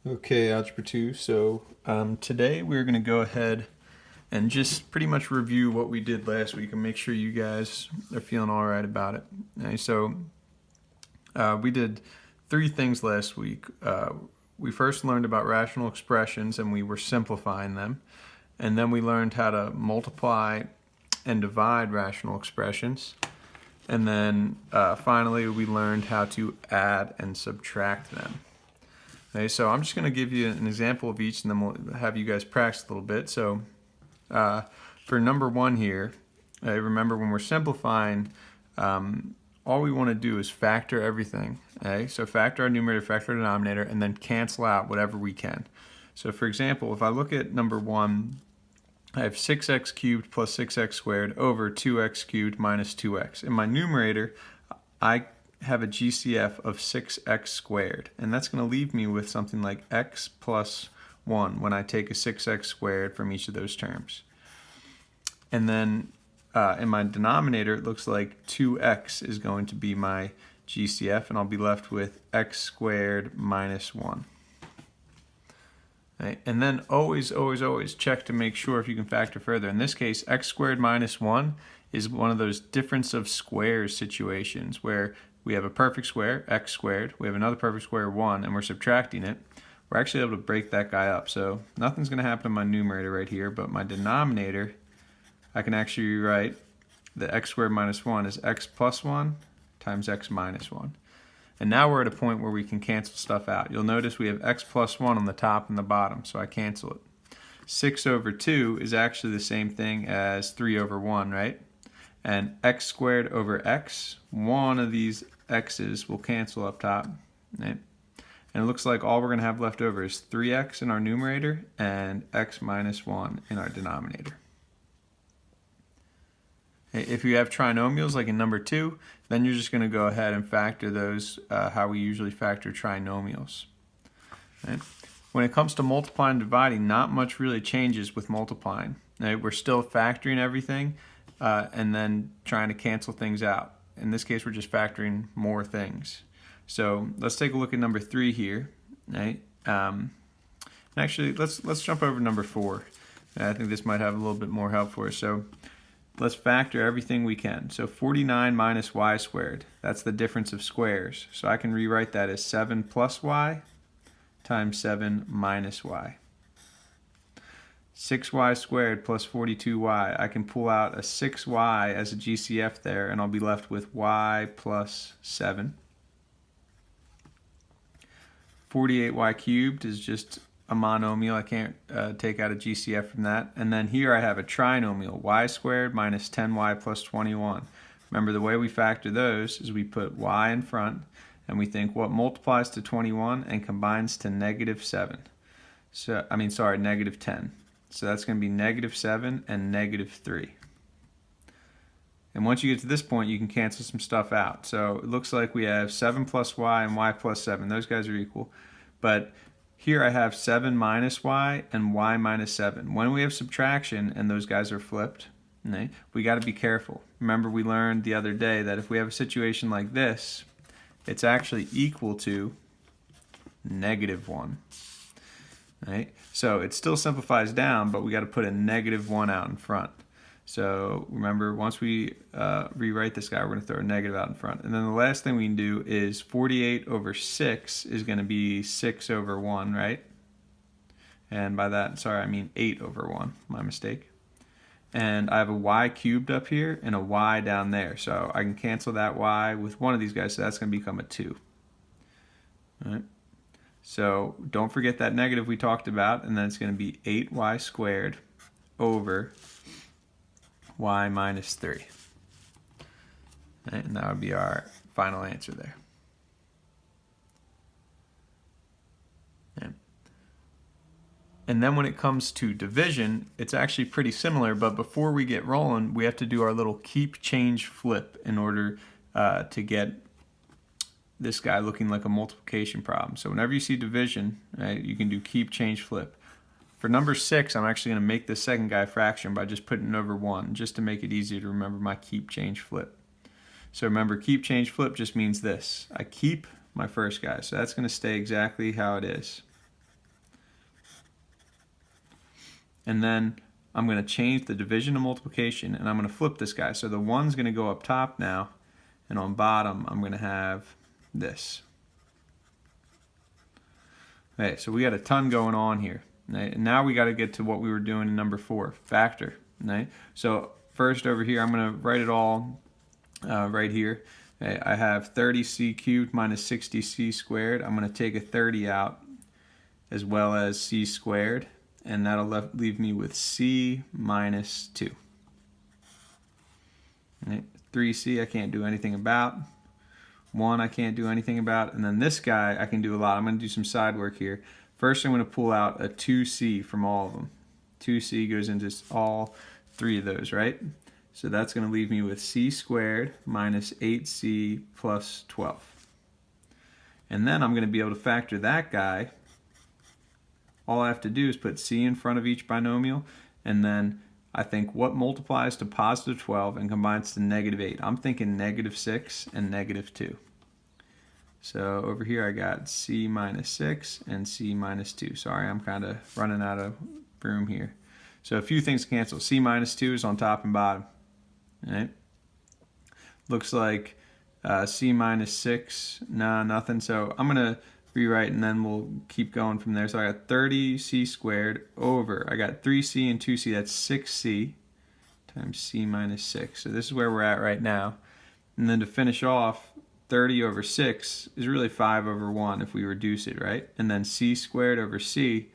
Okay, Algebra 2. So today we're going to go ahead and just pretty much review what we did last week and make sure you guys are feeling all right about it. Okay, so we did three things last week. We first learned about rational expressions and we were simplifying them. And then we learned how to multiply and divide rational expressions. And then finally we learned how to add and subtract them. Okay, so I'm just going to give you an example of each and then we'll have you guys practice a little bit. So for number one here, remember when we're simplifying, all we want to do is factor everything. Okay? So factor our numerator, factor our denominator, and then cancel out whatever we can. So for example, if I look at number one, I have 6x cubed plus 6x squared over 2x cubed minus 2x. In my numerator, I have a GCF of 6x squared, and that's going to leave me with something like x plus 1 when I take a 6x squared from each of those terms. And then in my denominator, it looks like 2x is going to be my GCF, and I'll be left with x squared minus 1. Right? And then always check to make sure if you can factor further. In this case, x squared minus 1 is one of those difference of squares situations where we have a perfect square, x squared, we have another perfect square, 1, and we're subtracting it. We're actually able to break that guy up. So nothing's going to happen in my numerator right here, but my denominator, I can actually rewrite the x squared minus 1 is x plus 1 times x minus 1. And now we're at a point where we can cancel stuff out. You'll notice we have x plus 1 on the top and the bottom, so I cancel it. 6 over 2 is actually the same thing as 3 over 1, right? And x squared over x, one of these x's will cancel up top, right? And it looks like all we're going to have left over is 3x in our numerator and x minus 1 in our denominator. If you have trinomials like in number 2, then you're just going to go ahead and factor those how we usually factor trinomials. Right? When it comes to multiplying and dividing, not much really changes with multiplying. Right? We're still factoring everything and then trying to cancel things out. In this case, we're just factoring more things. So let's take a look at number 3 here. Right? Actually, let's jump over to number 4. I think this might have a little bit more help for us. So let's factor everything we can. So 49 minus y squared, that's the difference of squares. So I can rewrite that as 7 plus y times 7 minus y. 6y squared plus 42y, I can pull out a 6y as a GCF there, and I'll be left with y plus 7. 48y cubed is just a monomial. I can't take out a GCF from that. And then here I have a trinomial, y squared minus 10y plus 21. Remember, the way we factor those is we put y in front, and we think what multiplies to 21 and combines to negative 7. So, negative 10. So that's going to be negative 7 and negative 3. And once you get to this point, you can cancel some stuff out. So it looks like we have 7 plus y and y plus 7. Those guys are equal. But here I have 7 minus y and y minus 7. When we have subtraction and those guys are flipped, okay, we got to be careful. Remember, we learned the other day that if we have a situation like this, it's actually equal to negative 1. Right? So it still simplifies down, but we got to put a negative 1 out in front. So remember, once we rewrite this guy, we're going to throw a negative out in front. And then the last thing we can do is 48 over 6 is going to be 6 over 1, right? And by that, sorry, I mean 8 over 1, my mistake. And I have a y cubed up here and a y down there. So I can cancel that y with one of these guys, so that's going to become a 2. All right. So don't forget that negative we talked about, and then it's going to be 8y squared over y minus 3. And that would be our final answer there. And then when it comes to division, it's actually pretty similar, but before we get rolling, we have to do our little keep, change, flip in order to get this guy looking like a multiplication problem. So whenever you see division, right, you can do keep, change, flip. For number 6, I'm actually going to make the second guy fraction by just putting it over 1, just to make it easier to remember my keep, change, flip. So remember, keep, change, flip just means this. I keep my first guy, so that's going to stay exactly how it is. and then I'm going to change the division to multiplication, and I'm going to flip this guy. So the 1's going to go up top now, and on bottom I'm going to have this. Okay, so we got a ton going on here. Right? And now we got to get to what we were doing in number 4, factor. Right? So first over here, I'm going to write it all right here. Okay, I have 30c cubed minus 60c squared. I'm going to take a 30 out as well as c squared, and that'll leave me with c minus 2. Right? 3c I can't do anything about. 1 I can't do anything about. And then this guy I can do a lot. I'm going to do some side work here. First I'm going to pull out a 2c from all of them. 2c goes into all 3 of those, right? So that's going to leave me with c squared minus 8c plus 12. And then I'm going to be able to factor that guy. All I have to do is put c in front of each binomial, and then I think what multiplies to positive 12 and combines to negative 8. I'm thinking negative 6 and negative 2. So over here I got c minus 6 and c minus 2. Sorry, I'm kind of running out of room here. So a few things cancel. C minus 2 is on top and bottom. All right. Looks like c minus 6, nah, nothing. So I'm going to rewrite and then we'll keep going from there. So I got 30c squared over, I got 3c and 2c, that's 6c times c minus 6. So this is where we're at right now. And then to finish off, 30 over 6 is really 5 over 1 if we reduce it, right? And then c squared over c,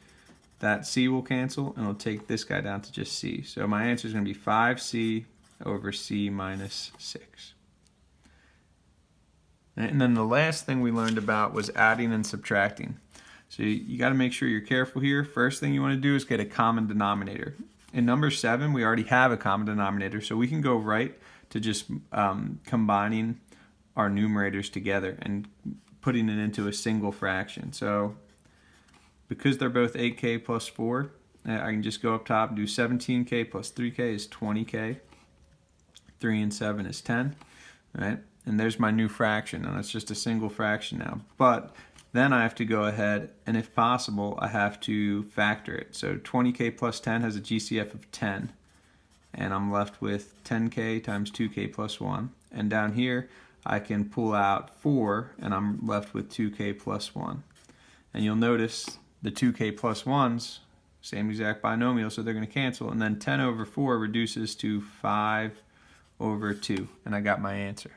that c will cancel and we'll take this guy down to just c. So my answer is going to be 5c over c minus 6. And then the last thing we learned about was adding and subtracting. So you got to make sure you're careful here. First thing you want to do is get a common denominator. In number 7, we already have a common denominator, so we can go right to just combining our numerators together and putting it into a single fraction. So because they're both 8k plus 4, I can just go up top and do 17k plus 3k is 20k. 3 and 7 is 10, right? And there's my new fraction, and it's just a single fraction now. But then I have to go ahead, and if possible, I have to factor it. So 20k plus 10 has a GCF of 10, and I'm left with 10k times 2k plus 1. And down here, I can pull out 4, and I'm left with 2k plus 1. And you'll notice the 2k plus 1's, same exact binomial, so they're going to cancel. And then 10 over 4 reduces to 5 over 2, and I got my answer.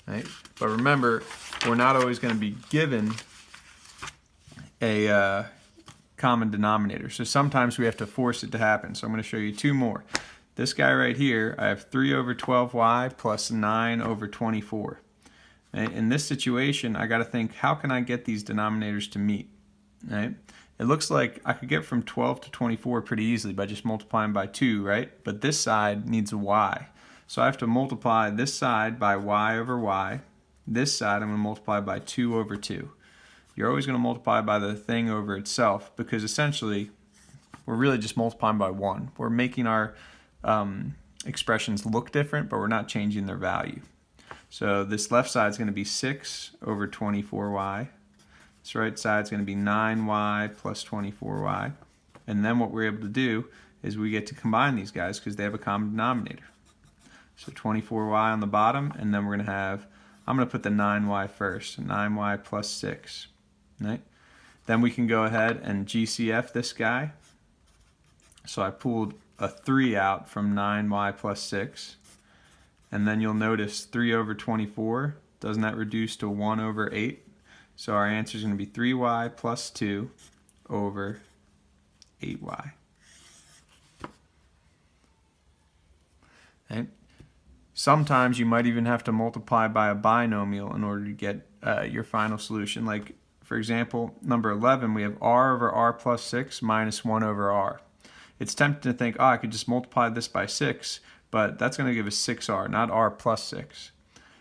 Right? But remember, we're not always going to be given a common denominator. So sometimes we have to force it to happen. So I'm going to show you 2 more. This guy right here, I have 3 over 12y plus 9 over 24. Right? In this situation, I got to think, how can I get these denominators to meet? Right? It looks like I could get from 12 to 24 pretty easily by just multiplying by 2, right? But this side needs a y. So I have to multiply this side by y over y. This side I'm going to multiply by 2 over 2. You're always going to multiply by the thing over itself because essentially we're really just multiplying by 1. We're making our expressions look different, but we're not changing their value. So this left side is going to be 6 over 24y. This right side is going to be 9y plus 24y. And then what we're able to do is we get to combine these guys because they have a common denominator. So 24y on the bottom, and then we're going to have, I'm going to put the 9y first, 9y plus 6. Right? Then we can go ahead and GCF this guy. So I pulled a 3 out from 9y plus 6. And then you'll notice 3 over 24, doesn't that reduce to 1 over 8? So our answer is going to be 3y plus 2 over 8y. Okay. Sometimes you might even have to multiply by a binomial in order to get your final solution. Like, for example, number 11, we have r over r plus 6 minus 1 over r. It's tempting to think, oh, I could just multiply this by 6, but that's going to give us 6r, not r plus 6.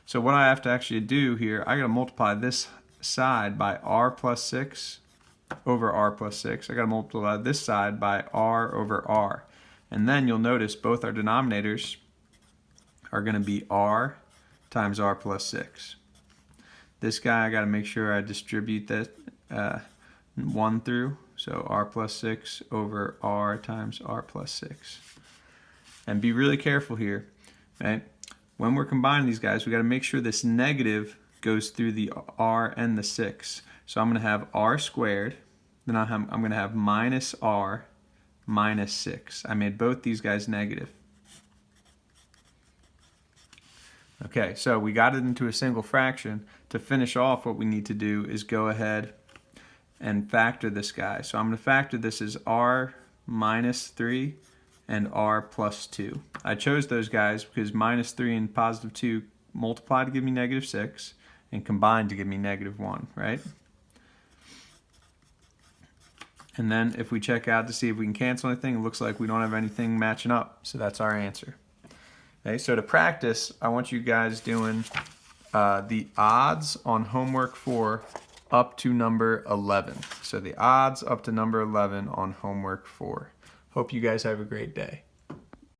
So what I have to actually do here, I got to multiply this side by r plus 6 over r plus 6. I got to multiply this side by r over r. And then you'll notice both our denominators are going to be r times r plus 6. This guy, I got to make sure I distribute that 1 through. So r plus 6 over r times r plus 6. And be really careful here, right? When we're combining these guys, we got to make sure this negative goes through the r and the 6. So I'm going to have r squared, then I'm going to have minus r minus 6. I made both these guys negative. Okay, so we got it into a single fraction. To finish off, what we need to do is go ahead and factor this guy. So I'm going to factor this as r minus 3 and r plus 2. I chose those guys because minus 3 and positive 2 multiply to give me negative 6 and combine to give me negative 1, right? And then if we check out to see if we can cancel anything, it looks like we don't have anything matching up. So that's our answer. Okay, so to practice, I want you guys doing the odds on homework 4 up to number 11. So the odds up to number 11 on homework 4. Hope you guys have a great day.